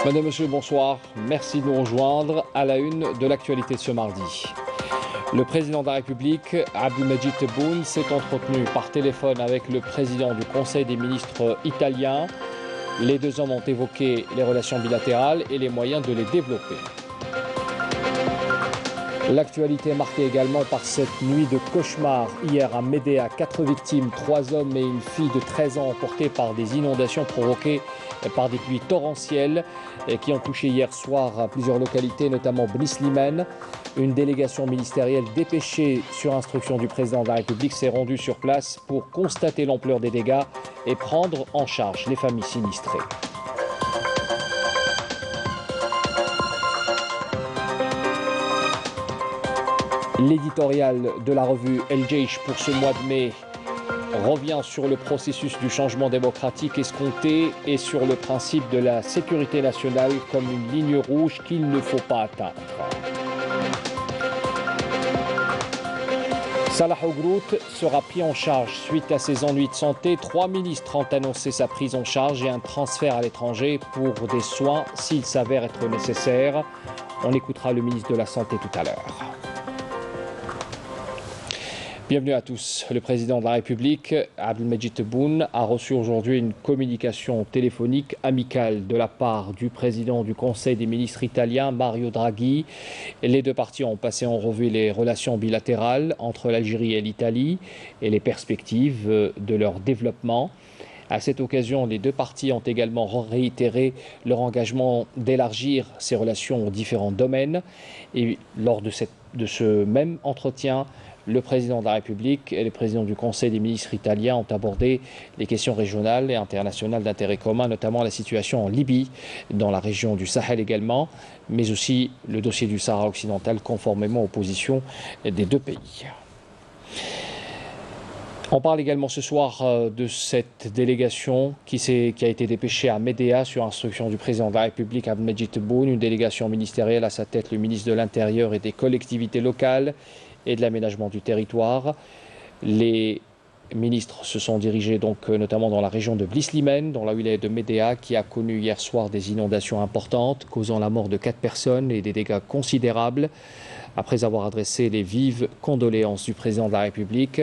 Madame, Monsieur, bonsoir. Merci de nous rejoindre à la une de l'actualité de ce mardi. Le président de la République, Abdelmadjid Tebboune, s'est entretenu par téléphone avec le président du Conseil des ministres italien. Les deux hommes ont évoqué les relations bilatérales et les moyens de les développer. L'actualité est marquée également par cette nuit de cauchemar. Hier à Médéa, 4 victimes, 3 hommes et une fille de 13 ans emportés par des inondations provoquées par des pluies torrentielles qui ont touché hier soir plusieurs localités, notamment Bni Slimane. Une délégation ministérielle dépêchée sur instruction du président de la République s'est rendue sur place pour constater l'ampleur des dégâts et prendre en charge les familles sinistrées. L'éditorial de la revue El Jaish pour ce mois de mai revient sur le processus du changement démocratique escompté et sur le principe de la sécurité nationale comme une ligne rouge qu'il ne faut pas atteindre. Salah Ogrout sera pris en charge suite à ses ennuis de santé. 3 ministres ont annoncé sa prise en charge et un transfert à l'étranger pour des soins s'il s'avère être nécessaire. On écoutera le ministre de la Santé tout à l'heure. Bienvenue à tous. Le président de la République, Abdelmadjid Tebboune, a reçu aujourd'hui une communication téléphonique amicale de la part du président du Conseil des ministres italien, Mario Draghi. Les deux parties ont passé en revue les relations bilatérales entre l'Algérie et l'Italie et les perspectives de leur développement. À cette occasion, les deux parties ont également réitéré leur engagement d'élargir ces relations aux différents domaines. Et lors de ce même entretien, le président de la République et le président du Conseil des ministres italiens ont abordé les questions régionales et internationales d'intérêt commun, notamment la situation en Libye, dans la région du Sahel également, mais aussi le dossier du Sahara occidental conformément aux positions des deux pays. On parle également ce soir de cette délégation qui a été dépêchée à Médéa sur instruction du président de la République, Abdelmadjid Tebboune, une délégation ministérielle à sa tête le ministre de l'Intérieur et des collectivités locales et de l'aménagement du territoire. Les ministres se sont dirigés donc notamment dans la région de Bni Slimane, dans la wilaya de Médéa, qui a connu hier soir des inondations importantes, causant la mort de 4 personnes et des dégâts considérables. Après avoir adressé les vives condoléances du président de la République,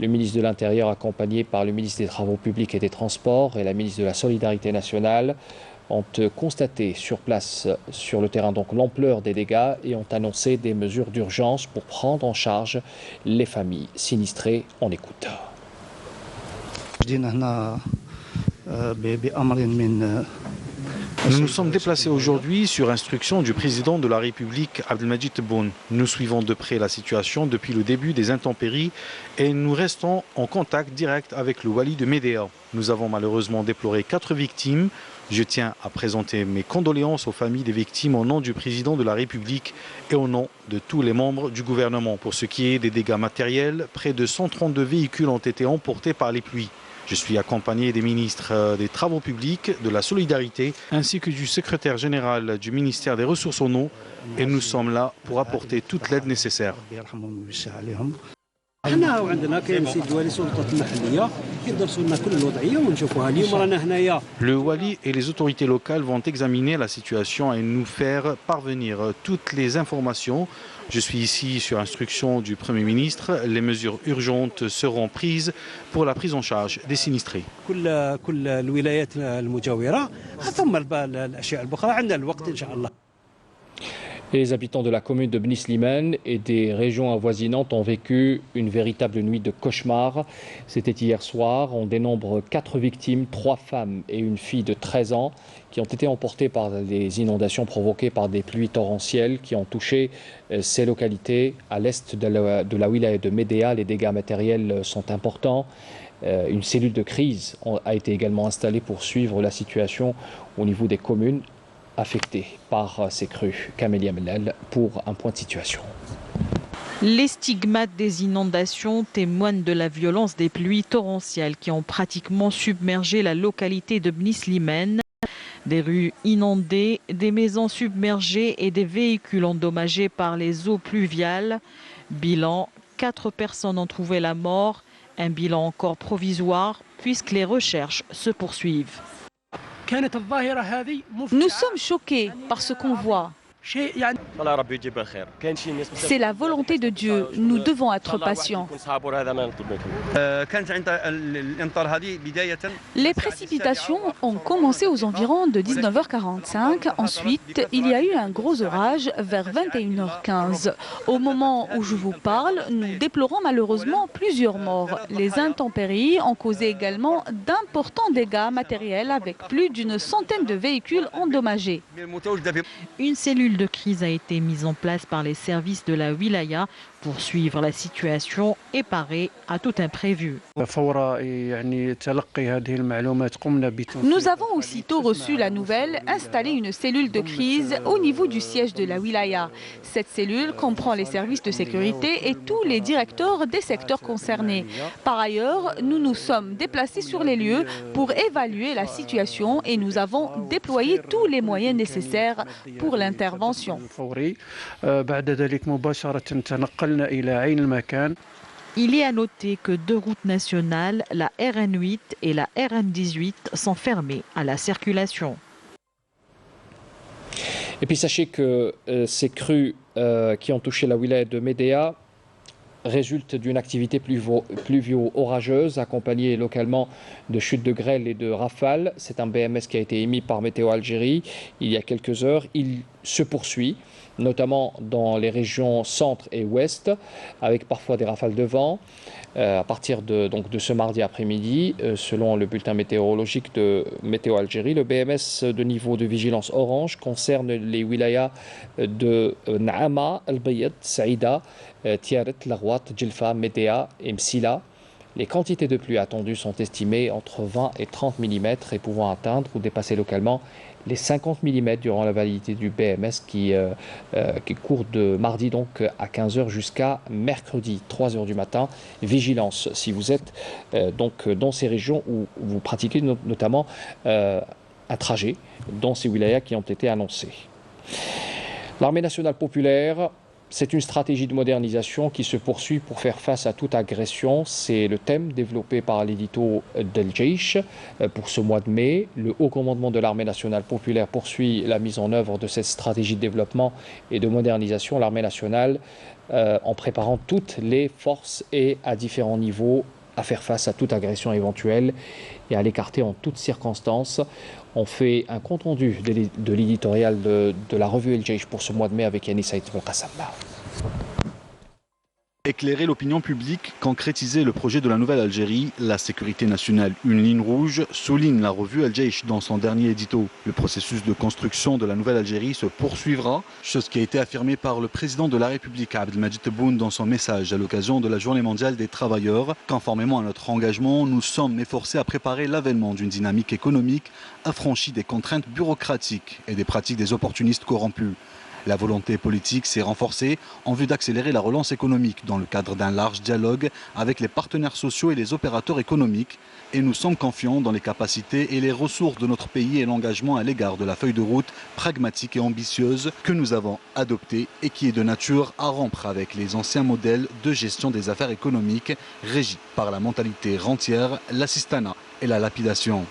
le ministre de l'Intérieur, accompagné par le ministre des Travaux publics et des Transports et la ministre de la Solidarité nationale, ont constaté sur place, sur le terrain, donc l'ampleur des dégâts et ont annoncé des mesures d'urgence pour prendre en charge les familles sinistrées. On écoute. Nous nous sommes déplacés aujourd'hui sur instruction du président de la République, Abdelmadjid Tebboune. Nous suivons de près la situation depuis le début des intempéries et nous restons en contact direct avec le wali de Médéa. Nous avons malheureusement déploré 4 victimes. Je tiens à présenter mes condoléances aux familles des victimes au nom du président de la République et au nom de tous les membres du gouvernement. Pour ce qui est des dégâts matériels, près de 132 véhicules ont été emportés par les pluies. Je suis accompagné des ministres des Travaux publics, de la Solidarité, ainsi que du secrétaire général du ministère des Ressources en eau. Et nous sommes là pour apporter toute l'aide nécessaire. Le wali et les autorités locales vont examiner la situation et nous faire parvenir toutes les informations. Je suis ici sur instruction du Premier ministre. Les mesures urgentes seront prises pour la prise en charge des sinistrés. Les habitants de la commune de Bni Slimane et des régions avoisinantes ont vécu une véritable nuit de cauchemar. C'était hier soir. On dénombre 4 victimes, 3 femmes et une fille de 13 ans qui ont été emportées par les inondations provoquées par des pluies torrentielles qui ont touché ces localités à l'est de la wilaya de Médéa. Les dégâts matériels sont importants. Une cellule de crise a été également installée pour suivre la situation au niveau des communes affectés par ces crues. Camélia Mellal pour un point de situation. Les stigmates des inondations témoignent de la violence des pluies torrentielles qui ont pratiquement submergé la localité de Bni Slimane. Des rues inondées, des maisons submergées et des véhicules endommagés par les eaux pluviales. Bilan, 4 personnes ont trouvé la mort. Un bilan encore provisoire puisque les recherches se poursuivent. Nous sommes choqués par ce qu'on voit. C'est la volonté de Dieu. Nous devons être patients. Les précipitations ont commencé aux environs de 19h45. Ensuite, il y a eu un gros orage vers 21h15. Au moment où je vous parle, nous déplorons malheureusement plusieurs morts. Les intempéries ont causé également d'importants dégâts matériels avec plus d'une centaine de véhicules endommagés. Une cellule de crise a été mise en place par les services de la wilaya pour suivre la situation et parer à tout imprévu. Nous avons aussitôt reçu la nouvelle, installé une cellule de crise au niveau du siège de la wilaya. Cette cellule comprend les services de sécurité et tous les directeurs des secteurs concernés. Par ailleurs, nous nous sommes déplacés sur les lieux pour évaluer la situation et nous avons déployé tous les moyens nécessaires pour l'intervention. Il est à noter que 2 routes nationales, la RN8 et la RN18, sont fermées à la circulation. Et puis sachez que ces crues qui ont touché la wilaya de Médéa résultent d'une activité pluvio-orageuse accompagnée localement de chutes de grêle et de rafales. C'est un BMS qui a été émis par Météo Algérie il y a quelques heures. Il se poursuit, notamment dans les régions centre et ouest, avec parfois des rafales de vent. À partir de ce mardi après-midi, selon le bulletin météorologique de Météo Algérie, le BMS de niveau de vigilance orange concerne les wilayas de Naama, Al-Bayad, Saïda, Tiaret, Larouat, Djelfa, Médéa et Msila. Les quantités de pluie attendues sont estimées entre 20 et 30 mm et pouvant atteindre ou dépasser localement les 50 mm durant la validité du BMS qui court de mardi donc à 15h jusqu'à mercredi 3h du matin. Vigilance si vous êtes donc dans ces régions où vous pratiquez notamment un trajet dans ces wilayas qui ont été annoncés. L'armée nationale populaire, c'est une stratégie de modernisation qui se poursuit pour faire face à toute agression. C'est le thème développé par l'édito d'El Jaish pour ce mois de mai. Le haut commandement de l'armée nationale populaire poursuit la mise en œuvre de cette stratégie de développement et de modernisation. L'armée nationale, en préparant toutes les forces et à différents niveaux à faire face à toute agression éventuelle et à l'écarter en toutes circonstances. On fait un compte-rendu de l'éditorial de la revue El Jaish pour ce mois de mai avec Yanis Saïd Belkacem. Éclairer l'opinion publique, concrétiser le projet de la nouvelle Algérie, la sécurité nationale, une ligne rouge, souligne la revue El Jaish dans son dernier édito. Le processus de construction de la nouvelle Algérie se poursuivra, chose qui a été affirmée par le président de la République, Abdelmadjid Tebboune, dans son message à l'occasion de la Journée mondiale des travailleurs. Conformément à notre engagement, nous sommes efforcés à préparer l'avènement d'une dynamique économique affranchie des contraintes bureaucratiques et des pratiques des opportunistes corrompus. La volonté politique s'est renforcée en vue d'accélérer la relance économique dans le cadre d'un large dialogue avec les partenaires sociaux et les opérateurs économiques. Et nous sommes confiants dans les capacités et les ressources de notre pays et l'engagement à l'égard de la feuille de route pragmatique et ambitieuse que nous avons adoptée et qui est de nature à rompre avec les anciens modèles de gestion des affaires économiques régis par la mentalité rentière, l'assistanat et la lapidation.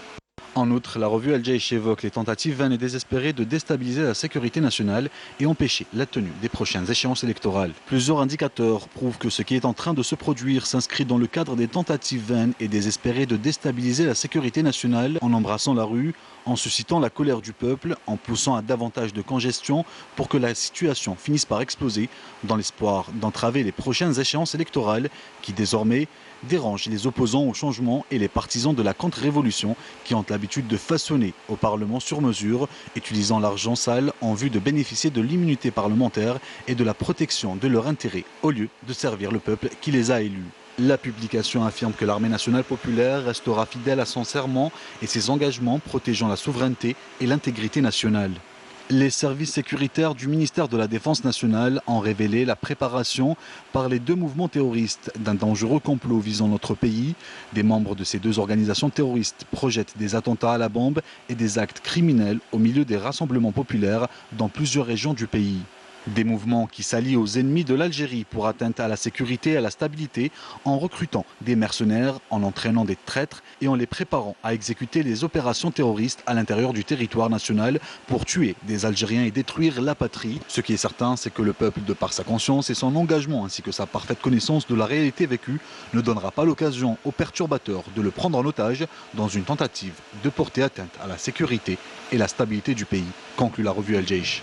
En outre, la revue El Jaish évoque les tentatives vaines et désespérées de déstabiliser la sécurité nationale et empêcher la tenue des prochaines échéances électorales. Plusieurs indicateurs prouvent que ce qui est en train de se produire s'inscrit dans le cadre des tentatives vaines et désespérées de déstabiliser la sécurité nationale en embrassant la rue, en suscitant la colère du peuple, en poussant à davantage de congestion pour que la situation finisse par exploser dans l'espoir d'entraver les prochaines échéances électorales qui désormais dérangent les opposants au changement et les partisans de la contre-révolution qui ont l'habitude de façonner au Parlement sur mesure, utilisant l'argent sale en vue de bénéficier de l'immunité parlementaire et de la protection de leurs intérêts au lieu de servir le peuple qui les a élus. La publication affirme que l'armée nationale populaire restera fidèle à son serment et ses engagements protégeant la souveraineté et l'intégrité nationale. Les services sécuritaires du ministère de la Défense nationale ont révélé la préparation par les 2 mouvements terroristes d'un dangereux complot visant notre pays. Des membres de ces 2 organisations terroristes projettent des attentats à la bombe et des actes criminels au milieu des rassemblements populaires dans plusieurs régions du pays. Des mouvements qui s'allient aux ennemis de l'Algérie pour atteinte à la sécurité et à la stabilité en recrutant des mercenaires, en entraînant des traîtres et en les préparant à exécuter les opérations terroristes à l'intérieur du territoire national pour tuer des Algériens et détruire la patrie. Ce qui est certain, c'est que le peuple, de par sa conscience et son engagement ainsi que sa parfaite connaissance de la réalité vécue, ne donnera pas l'occasion aux perturbateurs de le prendre en otage dans une tentative de porter atteinte à la sécurité et la stabilité du pays, conclut la revue El Jaish.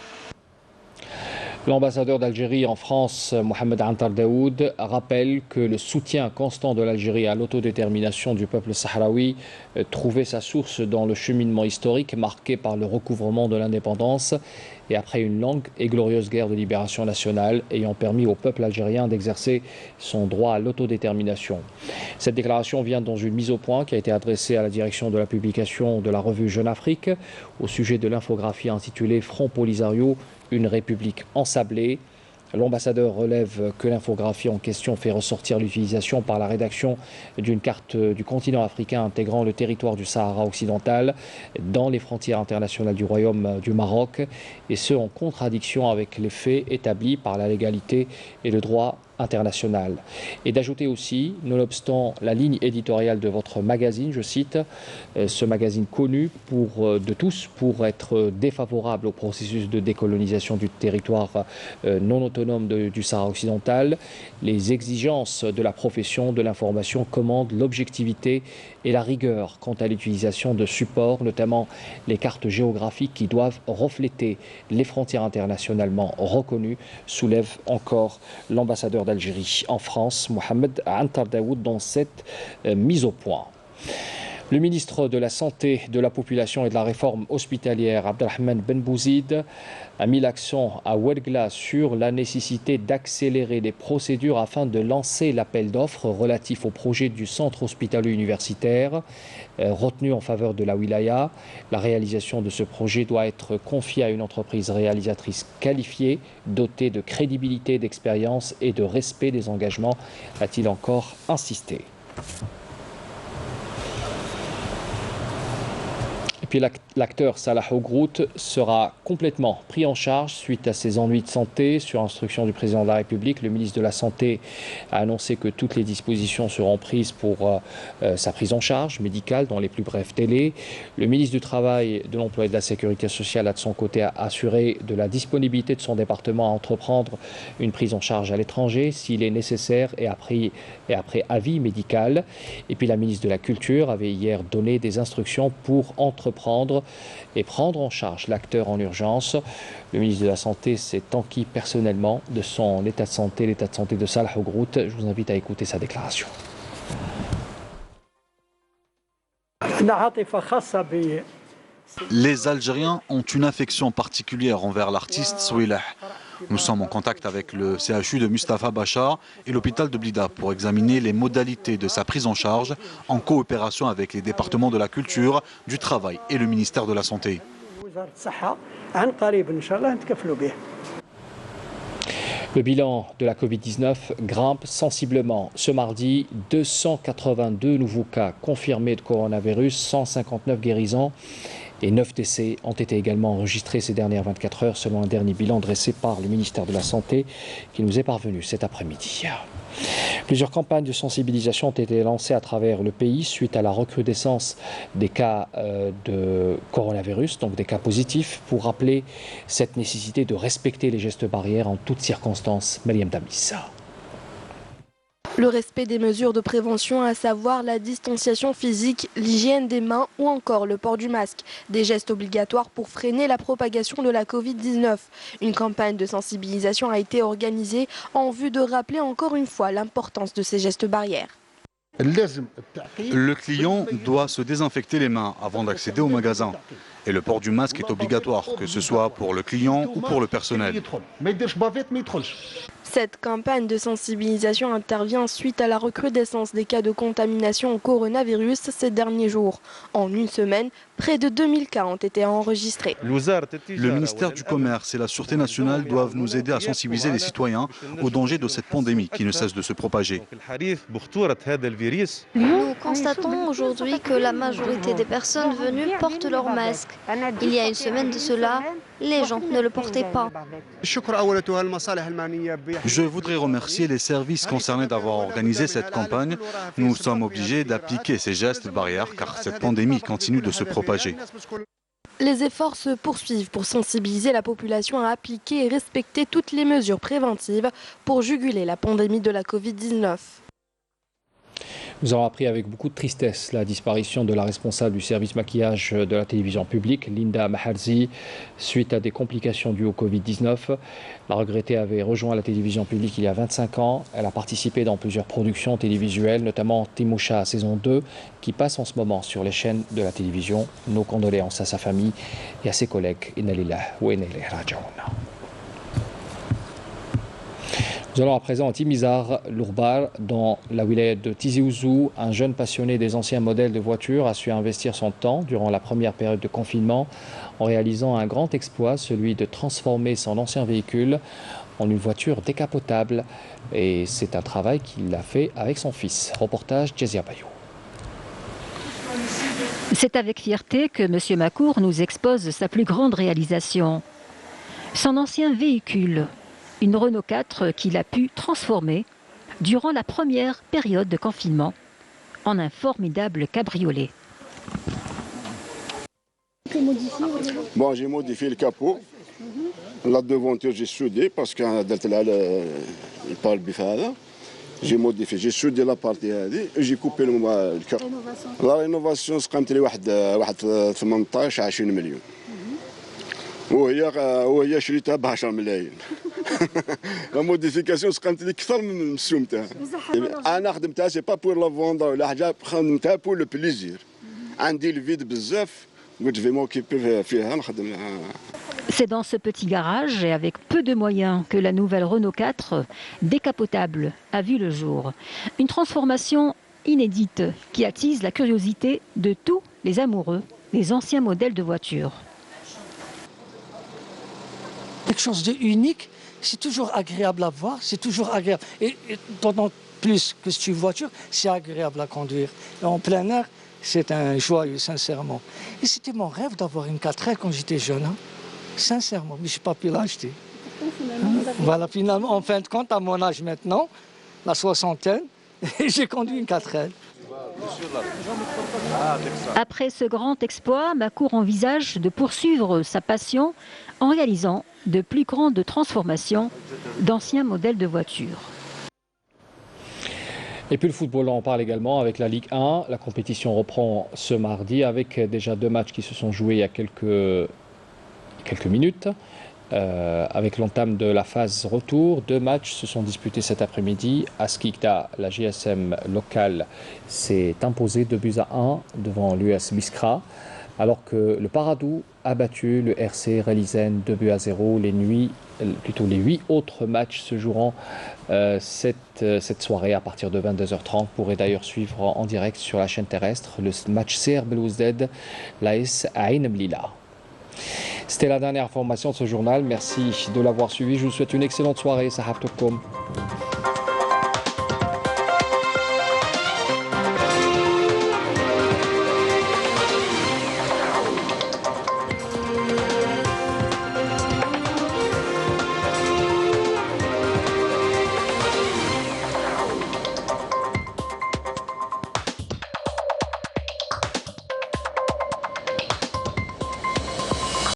L'ambassadeur d'Algérie en France, Mohamed Antar Daoud, rappelle que le soutien constant de l'Algérie à l'autodétermination du peuple sahraoui trouvait sa source dans le cheminement historique marqué par le recouvrement de l'indépendance et après une longue et glorieuse guerre de libération nationale ayant permis au peuple algérien d'exercer son droit à l'autodétermination. Cette déclaration vient dans une mise au point qui a été adressée à la direction de la publication de la revue Jeune Afrique au sujet de l'infographie intitulée Front Polisario, une république ensablée. L'ambassadeur relève que l'infographie en question fait ressortir l'utilisation par la rédaction d'une carte du continent africain intégrant le territoire du Sahara occidental dans les frontières internationales du Royaume du Maroc, et ce en contradiction avec les faits établis par la légalité et le droit international. Et d'ajouter aussi, nonobstant la ligne éditoriale de votre magazine, je cite, ce magazine connu de tous pour être défavorable au processus de décolonisation du territoire non autonome du Sahara occidental, les exigences de la profession de l'information commandent l'objectivité et la rigueur quant à l'utilisation de supports, notamment les cartes géographiques qui doivent refléter les frontières internationalement reconnues, soulève encore l'ambassadeur d'Algérie en France, Mohamed Antar Daoud, dans cette mise au point. Le ministre de la Santé, de la Population et de la Réforme hospitalière, Abdelrahman Ben Bouzid, a mis l'accent à Ouelgla sur la nécessité d'accélérer les procédures afin de lancer l'appel d'offres relatif au projet du centre hospitalier universitaire retenu en faveur de la wilaya. La réalisation de ce projet doit être confiée à une entreprise réalisatrice qualifiée, dotée de crédibilité, d'expérience et de respect des engagements, a-t-il encore insisté. Et puis l'acteur Salah Ogrout sera complètement pris en charge suite à ses ennuis de santé. Sur instruction du président de la République, le ministre de la Santé a annoncé que toutes les dispositions seront prises pour sa prise en charge médicale dans les plus brefs délais. Le ministre du Travail, de l'Emploi et de la Sécurité sociale a de son côté assuré de la disponibilité de son département à entreprendre une prise en charge à l'étranger s'il est nécessaire et après avis médical. Et puis la ministre de la Culture avait hier donné des instructions pour entreprendre et prendre en charge l'acteur en urgence. Le ministre de la Santé s'est enquis personnellement de son état de santé, l'état de santé de Salah Ogrout. Je vous invite à écouter sa déclaration. Les Algériens ont une affection particulière envers l'artiste Souilah. Nous sommes en contact avec le CHU de Mustapha Bachar et l'hôpital de Blida pour examiner les modalités de sa prise en charge en coopération avec les départements de la culture, du travail et le ministère de la Santé. Le bilan de la Covid-19 grimpe sensiblement. Ce mardi, 282 nouveaux cas confirmés de coronavirus, 159 guérisons et 9 décès ont été également enregistrés ces dernières 24 heures selon un dernier bilan dressé par le ministère de la Santé qui nous est parvenu cet après-midi. Plusieurs campagnes de sensibilisation ont été lancées à travers le pays suite à la recrudescence des cas de coronavirus, donc des cas positifs, pour rappeler cette nécessité de respecter les gestes barrières en toutes circonstances. Mariam Damissa. Le respect des mesures de prévention, à savoir la distanciation physique, l'hygiène des mains ou encore le port du masque. Des gestes obligatoires pour freiner la propagation de la Covid-19. Une campagne de sensibilisation a été organisée en vue de rappeler encore une fois l'importance de ces gestes barrières. Le client doit se désinfecter les mains avant d'accéder au magasin. Et le port du masque est obligatoire, que ce soit pour le client ou pour le personnel. Cette campagne de sensibilisation intervient suite à la recrudescence des cas de contamination au coronavirus ces derniers jours. En une semaine, près de 2000 cas ont été enregistrés. Le ministère du Commerce et la Sûreté nationale doivent nous aider à sensibiliser les citoyens au danger de cette pandémie qui ne cesse de se propager. Nous constatons aujourd'hui que la majorité des personnes venues portent leur masque. Il y a une semaine de cela, les gens ne le portaient pas. Je voudrais remercier les services concernés d'avoir organisé cette campagne. Nous sommes obligés d'appliquer ces gestes barrières car cette pandémie continue de se propager. Les efforts se poursuivent pour sensibiliser la population à appliquer et respecter toutes les mesures préventives pour juguler la pandémie de la Covid-19. Nous avons appris avec beaucoup de tristesse la disparition de la responsable du service maquillage de la télévision publique, Linda Maharzi, suite à des complications dues au Covid-19. La regrettée avait rejoint la télévision publique il y a 25 ans. Elle a participé dans plusieurs productions télévisuelles, notamment Timosha saison 2, qui passe en ce moment sur les chaînes de la télévision. Nos condoléances à sa famille et à ses collègues. Inna lillahi wa inna ilayhi raji'un. Nous allons à présent à Timizar, l'Ourbar, dans la wilaya de Tizi Ouzou. Un jeune passionné des anciens modèles de voitures a su investir son temps durant la première période de confinement en réalisant un grand exploit, celui de transformer son ancien véhicule en une voiture décapotable. Et c'est un travail qu'il a fait avec son fils. Reportage Jezia Bayou. C'est avec fierté que M. Makour nous expose sa plus grande réalisation. Son ancien véhicule, une Renault 4 qu'il a pu transformer durant la première période de confinement en un formidable cabriolet. Bon, j'ai modifié le capot. La devanture, j'ai soudé parce qu'il parle bifada. J'ai modifié, j'ai soudé la partie et j'ai coupé le capot. La rénovation, c'est comme 18 millions. وهي شريتها ب 10 ملايين. لا موديفيكاسيون سقمت لي اكثر من السوم تاعها. انا خدمتها سي با بور لا فوندر ولا حاجه، خدمتها بور لو بليزير. عندي الفيد بزاف قلت في موكيبي فيها نخدم. C'est dans ce petit garage et avec peu de moyens que la nouvelle Renault 4 décapotable a vu le jour. Une transformation inédite qui attise la curiosité de tous les amoureux des anciens modèles de voitures. Quelque chose d'unique, c'est toujours agréable à voir, c'est toujours agréable. Et d'autant plus que c'est une voiture, c'est agréable à conduire. Et en plein air, c'est un joyeux, sincèrement. Et c'était mon rêve d'avoir une 4L quand j'étais jeune, hein. Sincèrement, mais je n'ai pas pu l'acheter. Voilà, finalement, en fin de compte, à mon âge maintenant, la soixantaine, j'ai conduit une 4L. Après ce grand exploit, Makour envisage de poursuivre sa passion en réalisant de plus grandes transformations d'anciens modèles de voitures. Et puis le football, on en parle également avec la Ligue 1. La compétition reprend ce mardi avec déjà 2 matchs qui se sont joués il y a quelques minutes. Avec l'entame de la phase retour, 2 matchs se sont disputés cet après-midi. Askikta, la GSM locale, s'est imposée 2-1 devant l'US Biskra, alors que le Paradou a battu le RC Relisen 2-0. Les 8 autres matchs se joueront cette soirée à partir de 22h30. Vous pourrez d'ailleurs suivre en direct sur la chaîne terrestre le match CR Belouizdad, l'AS Ain Blila. C'était la dernière information de ce journal. Merci de l'avoir suivi. Je vous souhaite une excellente soirée. Sahaf Tokom.